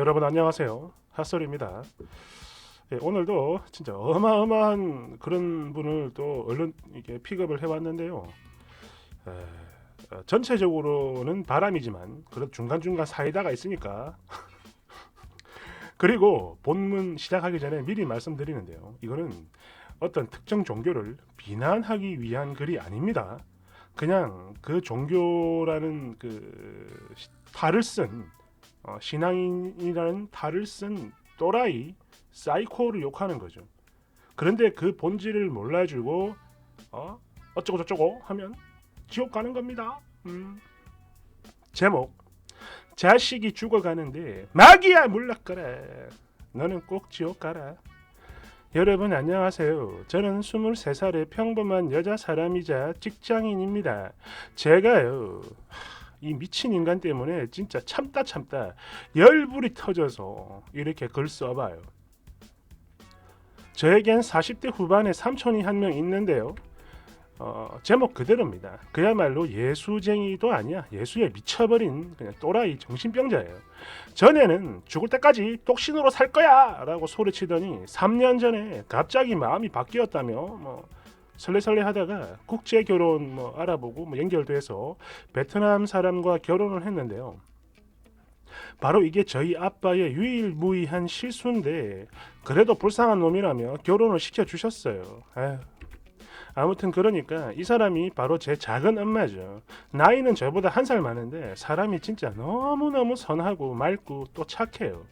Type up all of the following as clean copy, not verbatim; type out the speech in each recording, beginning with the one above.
여러분 안녕하세요. 핫소리입니다. 예, 오늘도 진짜 어마어마한 그런 분을 또 얼른 이게 픽업을 해왔는데요. 에, 전체적으로는 바람이지만 그런 중간중간 사이다가 있으니까 그리고 본문 시작하기 전에 미리 말씀드리는데요. 이거는 어떤 특정 종교를 비난하기 위한 글이 아닙니다. 그냥 그 종교라는 그 탈을 쓴 신앙인이라는 탈을 쓴 또라이 사이코를 욕하는 거죠. 그런데 그 본질을 몰라주고 어쩌고 저쩌고 하면 지옥 가는 겁니다. 제목 자식이 죽어가는데 마귀야 물러가라. 너는 꼭 지옥 가라. 여러분 안녕하세요. 저는 23살의 평범한 여자 사람이자 직장인입니다. 제가요 이 미친 인간 때문에 진짜 참다 열불이 터져서 이렇게 글 써봐요. 저에겐 40대 후반의 삼촌이 한 명 있는데요. 제목 그대로입니다. 그야말로 예수쟁이도 아니야. 예수에 미쳐버린 그냥 또라이 정신병자예요. 전에는 죽을 때까지 독신으로 살 거야 라고 소리치더니 3년 전에 갑자기 마음이 바뀌었다며 설레설레 하다가 국제 결혼 알아보고 연결도 해서 베트남 사람과 결혼을 했는데요. 바로 이게 저희 아빠의 유일무이한 실수인데 그래도 불쌍한 놈이라며 결혼을 시켜주셨어요. 아무튼 그러니까 이 사람이 바로 제 작은 엄마죠. 나이는 저보다 한 살 많은데 사람이 진짜 너무너무 선하고 맑고 또 착해요.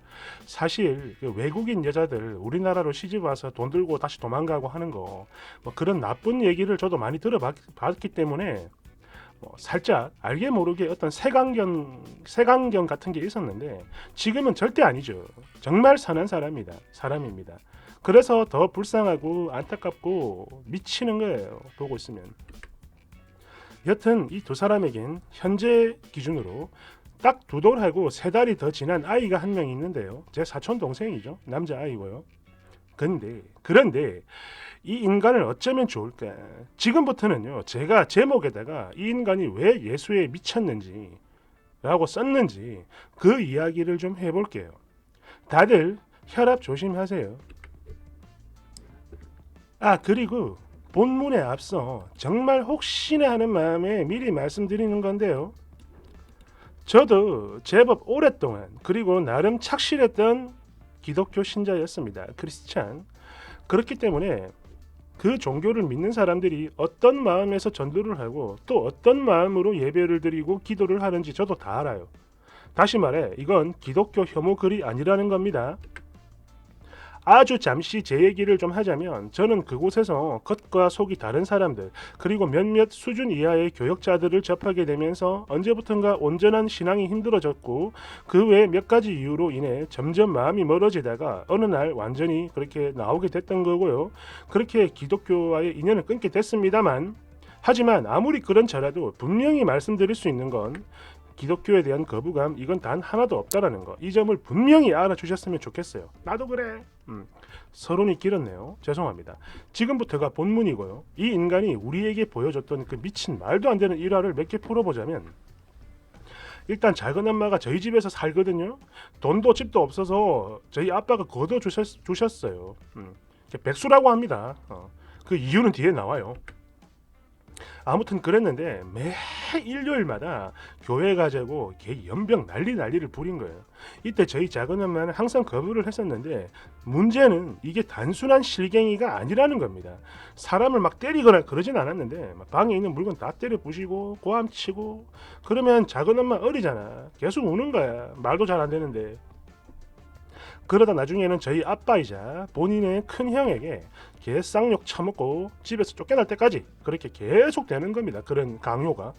사실 그 외국인 여자들 우리나라로 시집 와서 돈 들고 다시 도망가고 하는 거 그런 나쁜 얘기를 저도 많이 들어봤기 때문에 살짝 알게 모르게 어떤 색안경 같은 게 있었는데 지금은 절대 아니죠. 정말 선한 사람입니다. 그래서 더 불쌍하고 안타깝고 미치는 거예요. 보고 있으면. 여튼 이 두 사람에겐 현재 기준으로 딱 2돌하고 3달이 더 지난 아이가 한 명 있는데요. 제 사촌 동생이죠. 남자 아이고요. 그런데 이 인간을 어쩌면 좋을까? 지금부터는요. 제가 제목에다가 이 인간이 왜 예수에 미쳤는지 라고 썼는지 그 이야기를 좀 해볼게요. 다들 혈압 조심하세요. 그리고 본문에 앞서 정말 혹시나 하는 마음에 미리 말씀드리는 건데요. 저도 제법 오랫동안 그리고 나름 착실했던 기독교 신자였습니다. 크리스찬. 그렇기 때문에 그 종교를 믿는 사람들이 어떤 마음에서 전도를 하고 또 어떤 마음으로 예배를 드리고 기도를 하는지 저도 다 알아요. 다시 말해 이건 기독교 혐오 글이 아니라는 겁니다. 아주 잠시 제 얘기를 좀 하자면 저는 그곳에서 겉과 속이 다른 사람들 그리고 몇몇 수준 이하의 교역자들을 접하게 되면서 언제부턴가 온전한 신앙이 힘들어졌고 그 외 몇 가지 이유로 인해 점점 마음이 멀어지다가 어느 날 완전히 그렇게 나오게 됐던 거고요. 그렇게 기독교와의 인연을 끊게 됐습니다만 하지만 아무리 그런 저라도 분명히 말씀드릴 수 있는 건 기독교에 대한 거부감 이건 단 하나도 없다라는 거. 이 점을 분명히 알아주셨으면 좋겠어요. 나도 그래. 서론이 길었네요. 죄송합니다. 지금부터가 본문이고요. 이 인간이 우리에게 보여줬던 그 미친 말도 안 되는 일화를 몇 개 풀어보자면 일단 작은 엄마가 저희 집에서 살거든요. 돈도 집도 없어서 저희 아빠가 걷어 주셨어요. 백수라고 합니다. 그 이유는 뒤에 나와요. 아무튼 그랬는데 매 일요일마다 교회 가자고 걔 연병 난리를 부린 거예요. 이때 저희 작은 엄마는 항상 거부를 했었는데 문제는 이게 단순한 실갱이가 아니라는 겁니다. 사람을 막 때리거나 그러진 않았는데 막 방에 있는 물건 다 때려 부시고 고함치고 그러면 작은 엄마 어리잖아. 계속 우는 거야. 말도 잘 안 되는데. 그러다 나중에는 저희 아빠이자 본인의 큰 형에게 개쌍욕 처먹고 집에서 쫓겨날 때까지 그렇게 계속 되는 겁니다. 그런 강요가.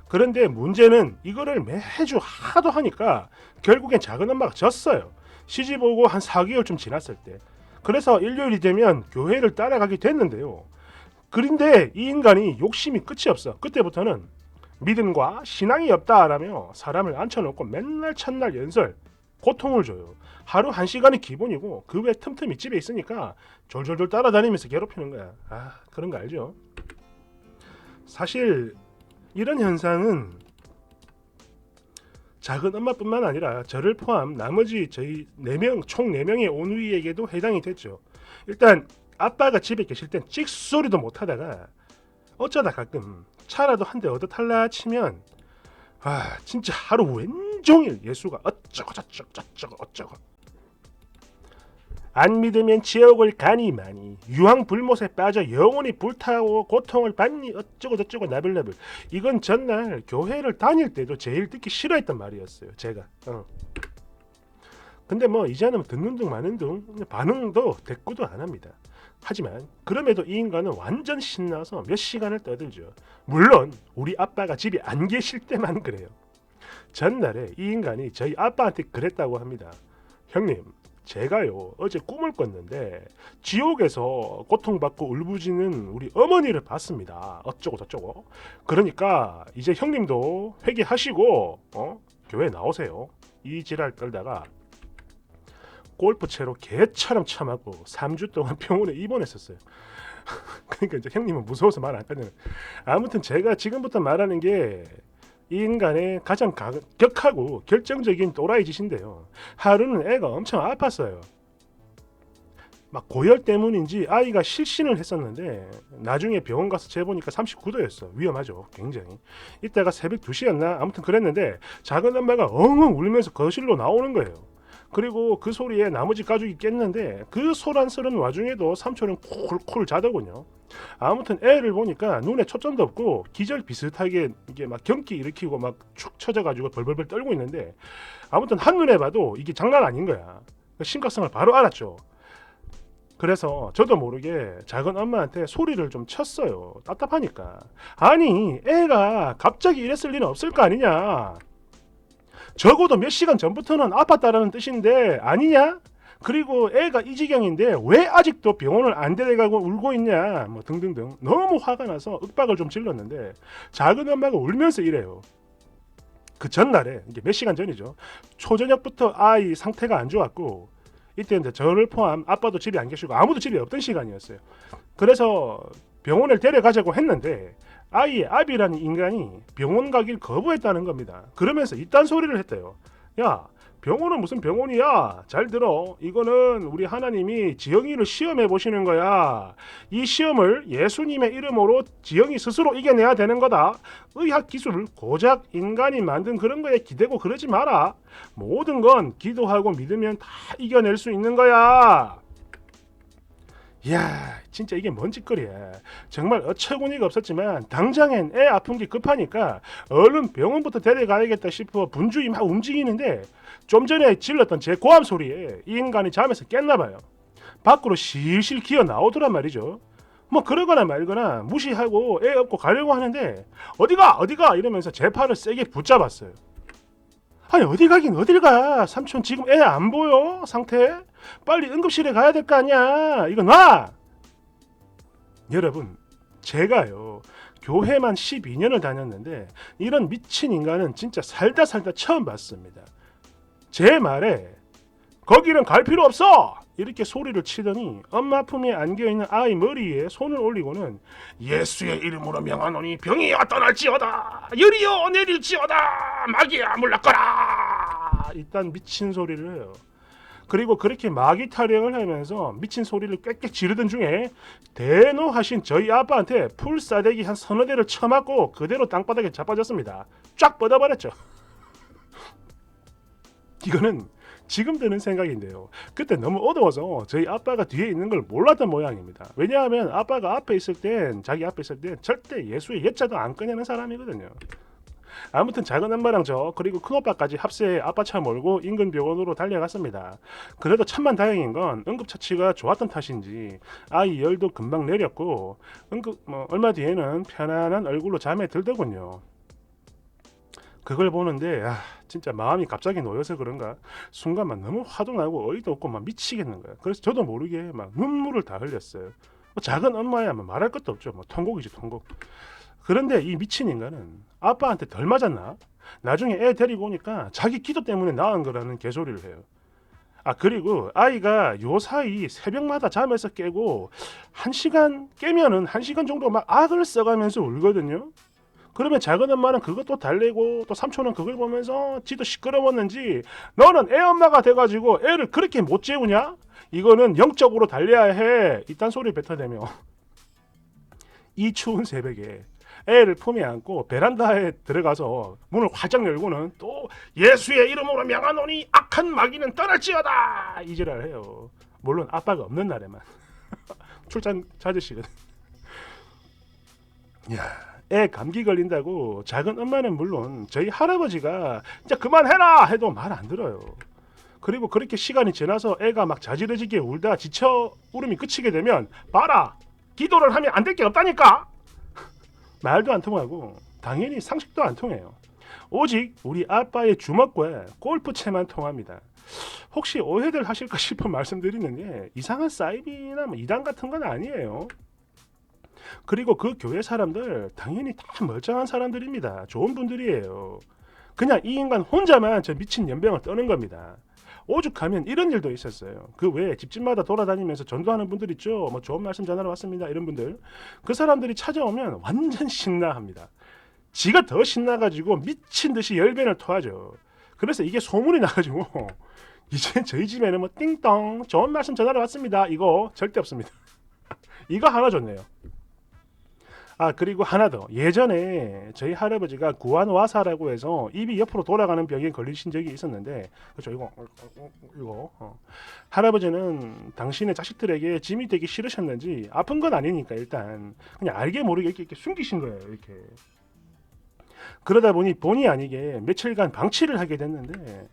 그런데 문제는 이거를 매주 하도 하니까 결국엔 작은 엄마가 졌어요. 시집 오고 한 4개월쯤 지났을 때. 그래서 일요일이 되면 교회를 따라가게 됐는데요. 그런데 이 인간이 욕심이 끝이 없어. 그때부터는 믿음과 신앙이 없다라며 사람을 앉혀놓고 맨날 첫날 연설 고통을 줘요. 하루 1시간이 기본이고 그 외 틈틈이 집에 있으니까 졸졸졸 따라다니면서 괴롭히는 거야. 그런 거 알죠? 사실 이런 현상은 작은 엄마뿐만 아니라 저를 포함 나머지 저희 4명 총 4명의 오누이에게도 해당이 됐죠. 일단 아빠가 집에 계실 땐 찍소리도 못하다가 어쩌다 가끔 차라도 한 대 얻어 탈라 치면 진짜 하루 왼종일 예수가 어쩌고 저쩌고 어쩌고 안 믿으면 지옥을 가니 마니 유황불못에 빠져 영원히 불타고 고통을 받니 어쩌고 저쩌고 나불나불. 이건 전날 교회를 다닐 때도 제일 듣기 싫어했던 말이었어요. 제가 근데 뭐 이제는 듣는 둥 마는 둥 반응도 대꾸도 안 합니다. 하지만 그럼에도 이 인간은 완전 신나서 몇 시간을 떠들죠. 물론 우리 아빠가 집에 안 계실 때만 그래요. 전날에 이 인간이 저희 아빠한테 그랬다고 합니다. 형님, 제가요 어제 꿈을 꿨는데 지옥에서 고통받고 울부짖는 우리 어머니를 봤습니다. 어쩌고 저쩌고. 그러니까 이제 형님도 회개하시고 교회 나오세요. 이 지랄 떨다가 골프채로 개처럼 쳐맞고 3주 동안 병원에 입원했었어요. 그러니까 이제 형님은 무서워서 말 안 하는. 아무튼 제가 지금부터 말하는 게 이 인간의 가장 격하고 결정적인 또라이 짓인데요. 하루는 애가 엄청 아팠어요. 막 고열 때문인지 아이가 실신을 했었는데 나중에 병원 가서 재보니까 39도였어. 위험하죠. 굉장히. 이따가 새벽 2시였나? 아무튼 그랬는데 작은 엄마가 엉엉 울면서 거실로 나오는 거예요. 그리고 그 소리에 나머지 가족이 깼는데 그 소란스러운 와중에도 삼촌은 콜콜 자더군요. 아무튼 애를 보니까 눈에 초점도 없고 기절 비슷하게 이게 막 경기 일으키고 막 축 처져가지고 벌벌벌 떨고 있는데 아무튼 한눈에 봐도 이게 장난 아닌 거야. 심각성을 바로 알았죠. 그래서 저도 모르게 작은 엄마한테 소리를 좀 쳤어요. 답답하니까. 아니 애가 갑자기 이랬을 리는 없을 거 아니냐. 적어도 몇 시간 전부터는 아팠다라는 뜻인데 아니냐? 그리고 애가 이 지경인데 왜 아직도 병원을 안 데려가고 울고 있냐? 뭐 등등등. 너무 화가 나서 윽박을 좀 질렀는데 작은 엄마가 울면서 이래요. 그 전날에 이게 몇 시간 전이죠. 초저녁부터 아이 상태가 안 좋았고 이때 저를 포함 아빠도 집에 안 계시고 아무도 집에 없던 시간이었어요. 그래서 병원을 데려가자고 했는데 아이의 아비라는 인간이 병원 가길 거부했다는 겁니다. 그러면서 이딴 소리를 했대요. 야, 병원은 무슨 병원이야? 잘 들어. 이거는 우리 하나님이 지영이를 시험해 보시는 거야. 이 시험을 예수님의 이름으로 지영이 스스로 이겨내야 되는 거다. 의학 기술 고작 인간이 만든 그런 거에 기대고 그러지 마라. 모든 건 기도하고 믿으면 다 이겨낼 수 있는 거야. 이야, 진짜 이게 뭔 짓거리야. 정말 어처구니가 없었지만 당장엔 애 아픈 게 급하니까 얼른 병원부터 데려가야겠다 싶어 분주히 막 움직이는데 좀 전에 질렀던 제 고함 소리에 이 인간이 잠에서 깼나봐요. 밖으로 실실 기어 나오더란 말이죠. 뭐 그러거나 말거나 무시하고 애 업고 가려고 하는데 어디가 이러면서 제 팔을 세게 붙잡았어요. 아니 어디 가긴 어딜 가. 삼촌 지금 애 안 보여? 상태? 빨리 응급실에 가야 될 거 아니야. 이거 놔. 여러분, 제가요 교회만 12년을 다녔는데 이런 미친 인간은 진짜 살다 처음 봤습니다. 제 말에 거기는 갈 필요 없어 이렇게 소리를 치더니 엄마 품에 안겨있는 아이 머리 위에 손을 올리고는 예수의 이름으로 명하노니 병이여 떠날지어다 열이여 내릴지어다 마귀야 물러거라 이딴 미친 소리를 해요. 그리고 그렇게 마귀 타령을 하면서 미친 소리를 꽥꽥 지르던 중에 대노하신 저희 아빠한테 풀싸대기 한 서너 대를 쳐맞고 그대로 땅바닥에 자빠졌습니다. 쫙 뻗어버렸죠. 이거는 지금 드는 생각인데요. 그때 너무 어두워서 저희 아빠가 뒤에 있는 걸 몰랐던 모양입니다. 왜냐하면 아빠가 앞에 있을 땐 자기 앞에 있을 땐 절대 예수의 예자도 안 꺼내는 사람이거든요. 아무튼 작은 엄마랑 저 그리고 큰오빠까지 합세해 아빠 차 몰고 인근 병원으로 달려갔습니다. 그래도 천만 다행인 건 응급처치가 좋았던 탓인지 아이 열도 금방 내렸고 얼마 뒤에는 편안한 얼굴로 잠에 들더군요. 그걸 보는데 진짜 마음이 갑자기 놓여서 그런가 순간만 너무 화도 나고 어이도 없고 막 미치겠는 거야. 그래서 저도 모르게 막 눈물을 다 흘렸어요. 작은 엄마야 뭐 말할 것도 없죠. 뭐 통곡이지 통곡. 그런데 이 미친 인간은 아빠한테 덜 맞았나? 나중에 애 데리고 오니까 자기 기도 때문에 나은 거라는 개소리를 해요. 그리고 아이가 요 사이 새벽마다 잠에서 깨고 1시간 깨면은 1시간 정도 막 악을 써가면서 울거든요. 그러면 작은 엄마는 그것도 달래고 또 삼촌은 그걸 보면서 지도 시끄러웠는지 너는 애 엄마가 돼가지고 애를 그렇게 못 재우냐? 이거는 영적으로 달려야 해. 이딴 소리를 뱉어대며 이 추운 새벽에 애를 품에 안고 베란다에 들어가서 문을 활짝 열고는 또 예수의 이름으로 명하노니 악한 마귀는 떠날지어다 이지랄을 해요. 물론 아빠가 없는 날에만 출장 찾으시거든. 야, 애 감기 걸린다고 작은 엄마는 물론 저희 할아버지가 이제 그만해라 해도 말 안 들어요. 그리고 그렇게 시간이 지나서 애가 막 자지러지게 울다 지쳐 울음이 그치게 되면 봐라 기도를 하면 안 될 게 없다니까. 말도 안 통하고 당연히 상식도 안 통해요. 오직 우리 아빠의 주먹과 골프채만 통합니다. 혹시 오해들 하실까 싶어 말씀드리는데 이상한 사이비나 뭐 이단 같은 건 아니에요. 그리고 그 교회 사람들 당연히 다 멀쩡한 사람들입니다. 좋은 분들이에요. 그냥 이 인간 혼자만 저 미친 연병을 떠는 겁니다. 오죽하면 이런 일도 있었어요. 그 외에 집집마다 돌아다니면서 전도하는 분들 있죠. 뭐 좋은 말씀 전하러 왔습니다. 이런 분들. 그 사람들이 찾아오면 완전 신나합니다. 지가 더 신나가지고 미친 듯이 열변을 토하죠. 그래서 이게 소문이 나가지고 이제 저희 집에는 뭐 띵동 좋은 말씀 전하러 왔습니다. 이거 절대 없습니다. 이거 하나 좋네요. 아 그리고 하나 더. 예전에 저희 할아버지가 구안와사라고 해서 입이 옆으로 돌아가는 병에 걸리신 적이 있었는데 그렇죠. 이거 할아버지는 당신의 자식들에게 짐이 되기 싫으셨는지 아픈 건 아니니까 일단 그냥 알게 모르게 이렇게 숨기신 거예요. 이렇게 그러다 보니 본의 아니게 며칠간 방치를 하게 됐는데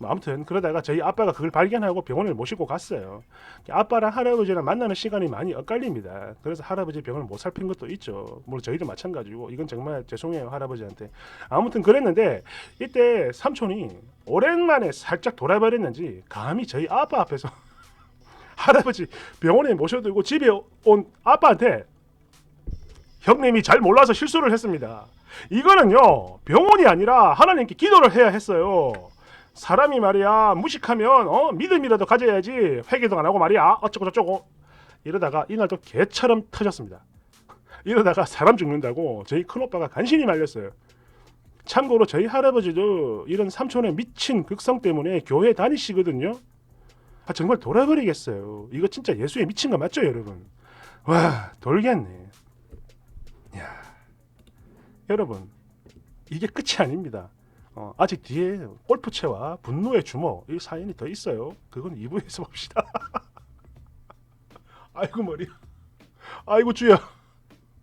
뭐 아무튼 그러다가 저희 아빠가 그걸 발견하고 병원을 모시고 갔어요. 아빠랑 할아버지랑 만나는 시간이 많이 엇갈립니다. 그래서 할아버지 병을 못 살핀 것도 있죠. 물론 저희도 마찬가지고 이건 정말 죄송해요 할아버지한테. 아무튼 그랬는데 이때 삼촌이 오랜만에 살짝 돌아버렸는지 감히 저희 아빠 앞에서 할아버지 병원에 모셔두고 집에 온 아빠한테 형님이 잘 몰라서 실수를 했습니다. 이거는요 병원이 아니라 하나님께 기도를 해야 했어요. 사람이 말이야 무식하면 믿음이라도 가져야지 회개도 안 하고 말이야 어쩌고 저쩌고 이러다가 이날도 개처럼 터졌습니다. 이러다가 사람 죽는다고 저희 큰오빠가 간신히 말렸어요. 참고로 저희 할아버지도 이런 삼촌의 미친 극성 때문에 교회 다니시거든요. 아 정말 돌아버리겠어요. 이거 진짜 예수의 미친 거 맞죠 여러분? 와 돌겠네. 야, 여러분 이게 끝이 아닙니다. 아직 뒤에 골프채와 분노의 주먹 이 사연이 더 있어요. 그건 2부에서 봅시다. 아이고 머리. 아이고 주여.